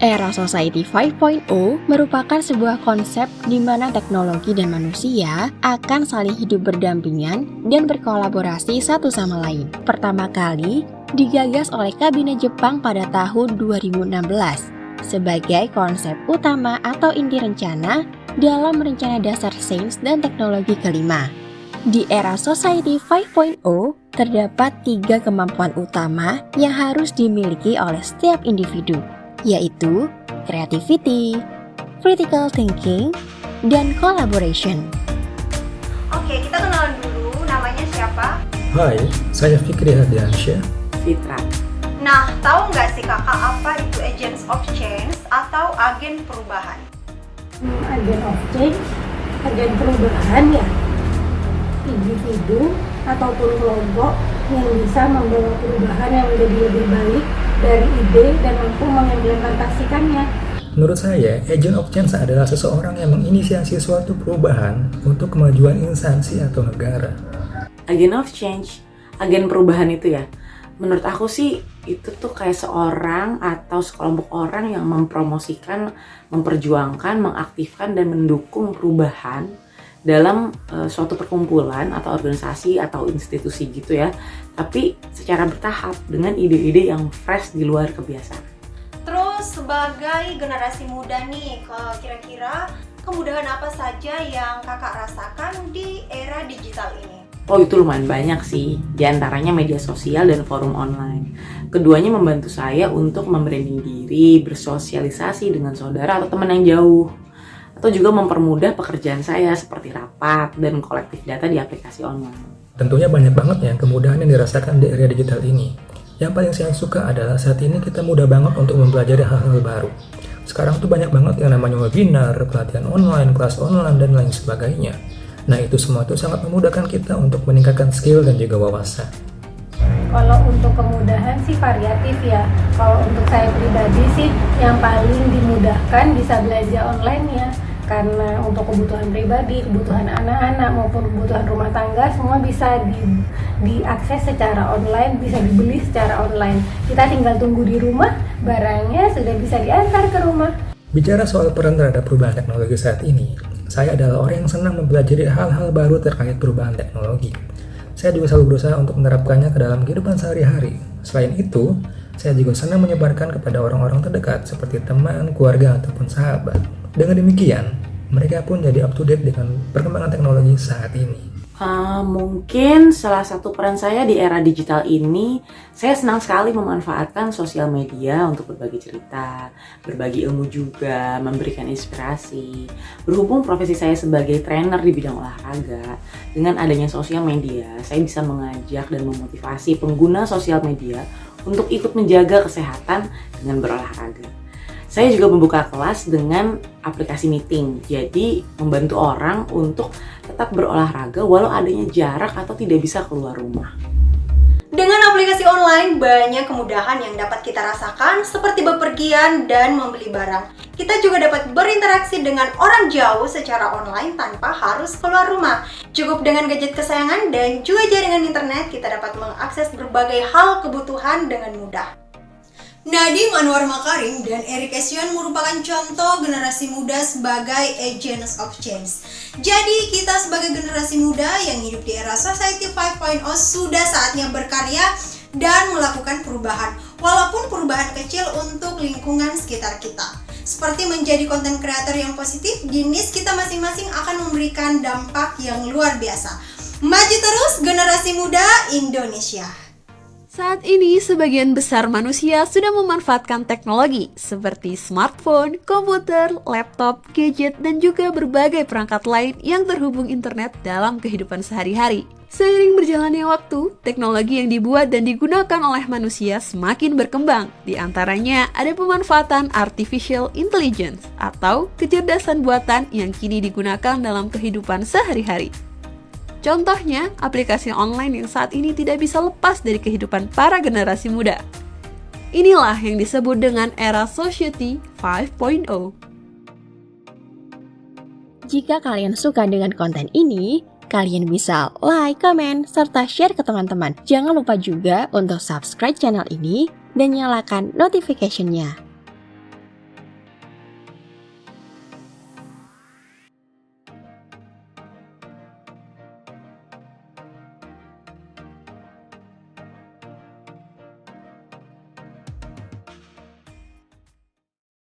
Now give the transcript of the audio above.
Era Society 5.0 merupakan sebuah konsep di mana teknologi dan manusia akan saling hidup berdampingan dan berkolaborasi satu sama lain. Pertama kali digagas oleh Kabinet Jepang pada tahun 2016 sebagai konsep utama atau inti rencana dalam rencana dasar sains dan teknologi kelima. Di era Society 5.0, terdapat 3 kemampuan utama yang harus dimiliki oleh setiap individu, yaitu creativity, critical thinking, dan collaboration. Oke, kita kenalan dulu. Namanya siapa? Hai, saya Fikri Hadiansyah. Fitra. Nah, tahu nggak sih kakak apa itu agents of change atau agen perubahan? Agen of change, agen perubahan ya, individu ataupun kelompok yang bisa membawa perubahan yang menjadi lebih baik dari ide dan mampu mengimplementasikannya. Menurut saya, agent of change adalah seseorang yang menginisiasi suatu perubahan untuk kemajuan instansi atau negara. Agen of change, agen perubahan itu ya, menurut aku sih itu tuh kayak seorang atau sekelompok orang yang mempromosikan, memperjuangkan, mengaktifkan dan mendukung perubahan dalam suatu perkumpulan atau organisasi atau institusi gitu ya, tapi secara bertahap dengan ide-ide yang fresh di luar kebiasaan. Terus sebagai generasi muda nih, kira-kira kemudahan apa saja yang kakak rasakan di era digital ini? Oh, itu lumayan banyak sih, diantaranya media sosial dan forum online. Keduanya membantu saya untuk membranding diri, bersosialisasi dengan saudara atau teman yang jauh, atau juga mempermudah pekerjaan saya seperti rapat dan kolektif data di aplikasi online. Tentunya banyak banget ya kemudahan yang dirasakan di era digital ini. Yang paling saya suka adalah saat ini kita mudah banget untuk mempelajari hal-hal baru. Sekarang tuh banyak banget yang namanya webinar, pelatihan online, kelas online, dan lain sebagainya. Nah, itu semua tuh sangat memudahkan kita untuk meningkatkan skill dan juga wawasan. Kalau untuk kemudahan sih variatif ya. Kalau untuk saya pribadi sih yang paling dimudahkan bisa belajar online ya. Karena untuk kebutuhan pribadi, kebutuhan anak-anak maupun kebutuhan rumah tangga semua bisa diakses secara online, bisa dibeli secara online. Kita tinggal tunggu di rumah, barangnya sudah bisa diantar ke rumah. Bicara soal peran terhadap perubahan teknologi saat ini, saya adalah orang yang senang mempelajari hal-hal baru terkait perubahan teknologi. Saya juga selalu berusaha untuk menerapkannya ke dalam kehidupan sehari-hari. Selain itu, saya juga senang menyebarkan kepada orang-orang terdekat seperti teman, keluarga, ataupun sahabat. Dengan demikian, mereka pun jadi up to date dengan perkembangan teknologi saat ini. Mungkin salah satu peran saya di era digital ini, saya senang sekali memanfaatkan sosial media untuk berbagi cerita, berbagi ilmu juga, memberikan inspirasi. Berhubung profesi saya sebagai trainer di bidang olahraga, dengan adanya sosial media, saya bisa mengajak dan memotivasi pengguna sosial media untuk ikut menjaga kesehatan dengan berolahraga. Saya juga membuka kelas dengan aplikasi meeting, jadi membantu orang untuk tetap berolahraga walau adanya jarak atau tidak bisa keluar rumah. Dengan aplikasi online, banyak kemudahan yang dapat kita rasakan seperti bepergian dan membeli barang. Kita juga dapat berinteraksi dengan orang jauh secara online tanpa harus keluar rumah. Cukup dengan gadget kesayangan dan juga jaringan internet, kita dapat mengakses berbagai hal kebutuhan dengan mudah. Nadiem Anwar Makarim dan Erik Esyon merupakan contoh generasi muda sebagai agents of change. Jadi kita sebagai generasi muda yang hidup di era Society 5.0 sudah saatnya berkarya dan melakukan perubahan, walaupun perubahan kecil untuk lingkungan sekitar kita. Seperti menjadi konten kreator yang positif, jenis kita masing-masing akan memberikan dampak yang luar biasa. Maju terus generasi muda Indonesia. Saat ini, sebagian besar manusia sudah memanfaatkan teknologi seperti smartphone, komputer, laptop, gadget, dan juga berbagai perangkat lain yang terhubung internet dalam kehidupan sehari-hari. Seiring berjalannya waktu, teknologi yang dibuat dan digunakan oleh manusia semakin berkembang. Di antaranya ada pemanfaatan artificial intelligence atau kecerdasan buatan yang kini digunakan dalam kehidupan sehari-hari. Contohnya, aplikasi online yang saat ini tidak bisa lepas dari kehidupan para generasi muda. Inilah yang disebut dengan era Society 5.0. Jika kalian suka dengan konten ini, kalian bisa like, comment, serta share ke teman-teman. Jangan lupa juga untuk subscribe channel ini dan nyalakan notification-nya.